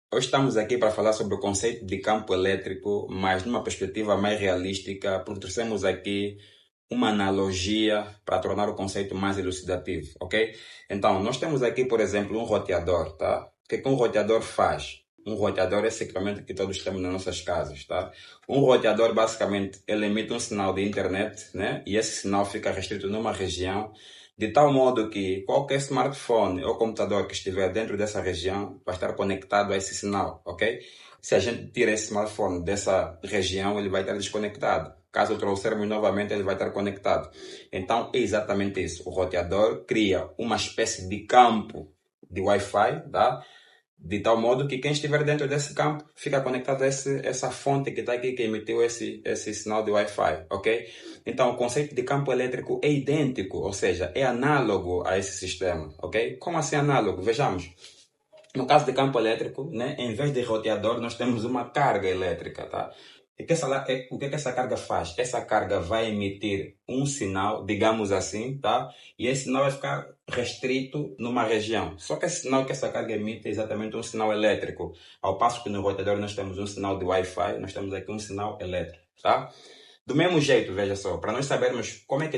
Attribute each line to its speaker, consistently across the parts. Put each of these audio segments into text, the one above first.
Speaker 1: Hoje estamos aqui para falar sobre o conceito de campo elétrico, mas numa perspectiva mais realística, porque trouxemos aqui uma analogia para tornar o conceito mais elucidativo, ok? Então, nós temos aqui, por exemplo, um roteador, tá? O que um roteador faz? Um roteador é esse equipamento que todos temos nas nossas casas, tá? Um roteador, basicamente, ele emite um sinal de internet, né? E esse sinal fica restrito numa região, de tal modo que qualquer smartphone ou computador que estiver dentro dessa região vai estar conectado a esse sinal, ok? Se a gente tira esse smartphone dessa região, ele vai estar desconectado. Caso trouxermos novamente, ele vai estar conectado. Então, é exatamente isso. O roteador cria uma espécie de campo de Wi-Fi, tá? De tal modo que quem estiver dentro desse campo fica conectado a essa fonte que está aqui, que emitiu esse sinal de Wi-Fi, ok? Então, o conceito de campo elétrico é idêntico, ou seja, é análogo a esse sistema, ok? Como assim análogo? Vejamos. No caso de campo elétrico, né, em vez de roteador, nós temos uma carga elétrica, tá? O que essa carga faz? Essa carga vai emitir um sinal, digamos assim, tá? E esse sinal vai ficar restrito numa região. Só que esse sinal que essa carga emite é exatamente um sinal elétrico. Ao passo que no roteador nós temos um sinal de Wi-Fi, nós temos aqui um sinal elétrico, tá? Do mesmo jeito, veja só, para nós sabermos como é que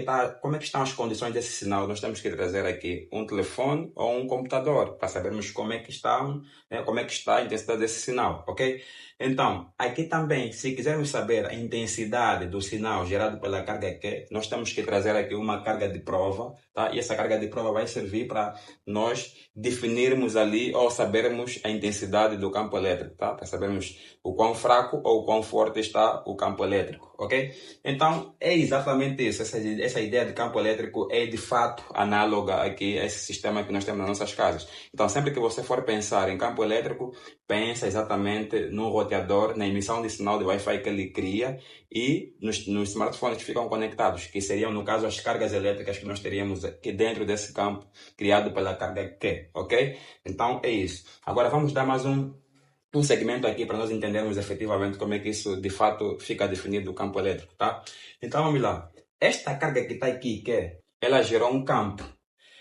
Speaker 1: estão as condições desse sinal, nós temos que trazer aqui um telefone ou um computador para sabermos como é que estão, né, como é que está a intensidade desse sinal, ok? Então, aqui também, se quisermos saber a intensidade do sinal gerado pela carga Q, nós temos que trazer aqui uma carga de prova, tá? E essa carga de prova vai servir para nós definirmos ali ou sabermos a intensidade do campo elétrico, tá? Para sabermos o quão fraco ou o quão forte está o campo elétrico, ok? Então, é exatamente isso. Essa ideia de campo elétrico é de fato análoga aqui a esse sistema que nós temos nas nossas casas. Então, sempre que você for pensar em campo elétrico, pensa exatamente no roteador, na emissão de sinal de Wi-Fi que ele cria e nos smartphones que ficam conectados, que seriam, no caso, as cargas elétricas que nós teríamos aqui dentro desse campo criado pela carga Q, ok? Então, é isso. Agora, vamos dar mais um segmento aqui para nós entendermos efetivamente como é que isso de fato fica definido o campo elétrico, tá? Então vamos lá. Esta carga que está aqui, ela gerou um campo.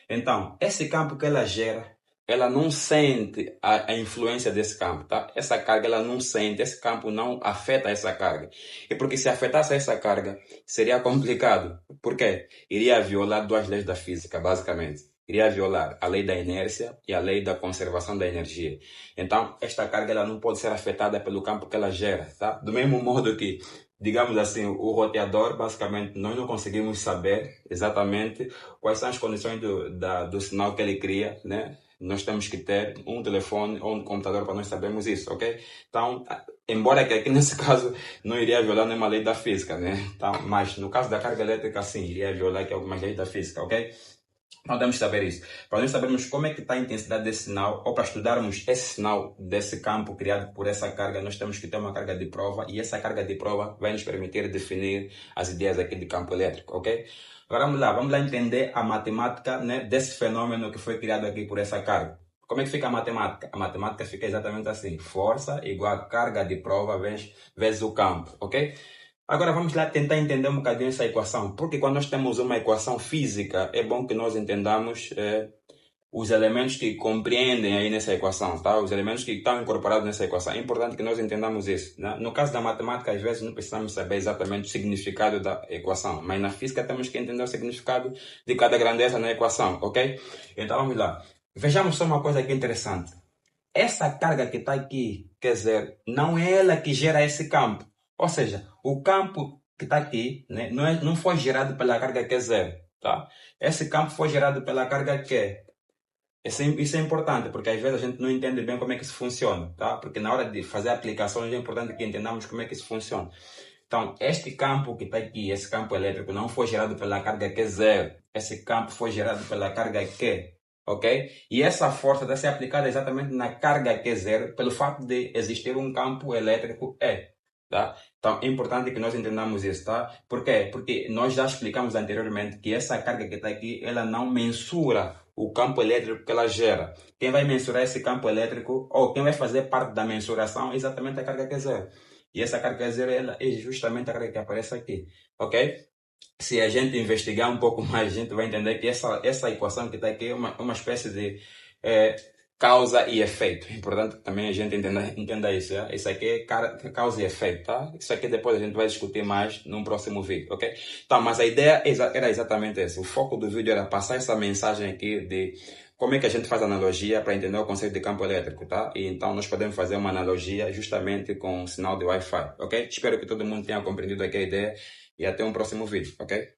Speaker 1: Então, esse campo que ela gera, ela não sente a influência desse campo, tá? Essa carga ela não sente, esse campo não afeta essa carga. E porque se afetasse essa carga, seria complicado. Por quê? Iria violar duas leis da física, basicamente. Iria violar a lei da inércia e a lei da conservação da energia. Então, esta carga ela não pode ser afetada pelo campo que ela gera, tá? Do mesmo modo que, digamos assim, o roteador, basicamente, nós não conseguimos saber exatamente quais são as condições do sinal que ele cria, né? Nós temos que ter um telefone ou um computador para nós sabermos isso, ok? Então, embora que aqui nesse caso não iria violar nenhuma lei da física, né? Então, mas no caso da carga elétrica, sim, iria violar aqui algumas leis da física, ok? Não temos que saber isso. Para nós sabermos como é que está a intensidade desse sinal, ou para estudarmos esse sinal desse campo criado por essa carga, nós temos que ter uma carga de prova, e essa carga de prova vai nos permitir definir as ideias aqui de campo elétrico, ok? Agora vamos lá entender a matemática, né, desse fenômeno que foi criado aqui por essa carga. Como é que fica a matemática? A matemática fica exatamente assim: força igual a carga de prova vezes o campo, ok? Agora vamos lá tentar entender um bocadinho essa equação, porque quando nós temos uma equação física, é bom que nós entendamos os elementos que compreendem aí nessa equação, tá? Os elementos que estão incorporados nessa equação. É importante que nós entendamos isso, né? No caso da matemática, às vezes não precisamos saber exatamente o significado da equação, mas na física temos que entender o significado de cada grandeza na equação, ok? Então vamos lá. Vejamos só uma coisa aqui interessante. Essa carga que está aqui, quer dizer, não é ela que gera esse campo. Ou seja, o campo que está aqui, né, não foi gerado pela carga Q0, tá? Esse campo foi gerado pela carga Q. Isso é importante, porque às vezes a gente não entende bem como é que isso funciona, tá? Porque na hora de fazer aplicações é importante que entendamos como é que isso funciona. Então, este campo que está aqui, esse campo elétrico, não foi gerado pela carga Q0. Esse campo foi gerado pela carga Q, ok? E essa força está ser aplicada exatamente na carga Q0 pelo fato de existir um campo elétrico E, tá? Então, é importante que nós entendamos isso, tá? Por quê? Porque nós já explicamos anteriormente que essa carga que está aqui, ela não mensura o campo elétrico que ela gera. Quem vai mensurar esse campo elétrico, ou quem vai fazer parte da mensuração, é exatamente a carga Q0. E essa carga Q0 ela é justamente a carga que aparece aqui, ok? Se a gente investigar um pouco mais, a gente vai entender que essa equação que está aqui é uma espécie de causa e efeito. É importante que também a gente entenda isso. Yeah? Isso aqui é causa e efeito, tá? Isso aqui depois a gente vai discutir mais num próximo vídeo, ok? Tá, mas a ideia era exatamente essa. O foco do vídeo era passar essa mensagem aqui de como é que a gente faz analogia para entender o conceito de campo elétrico, tá? E então nós podemos fazer uma analogia justamente com o sinal de Wi-Fi, ok? Espero que todo mundo tenha compreendido aqui a ideia e até um próximo vídeo, ok?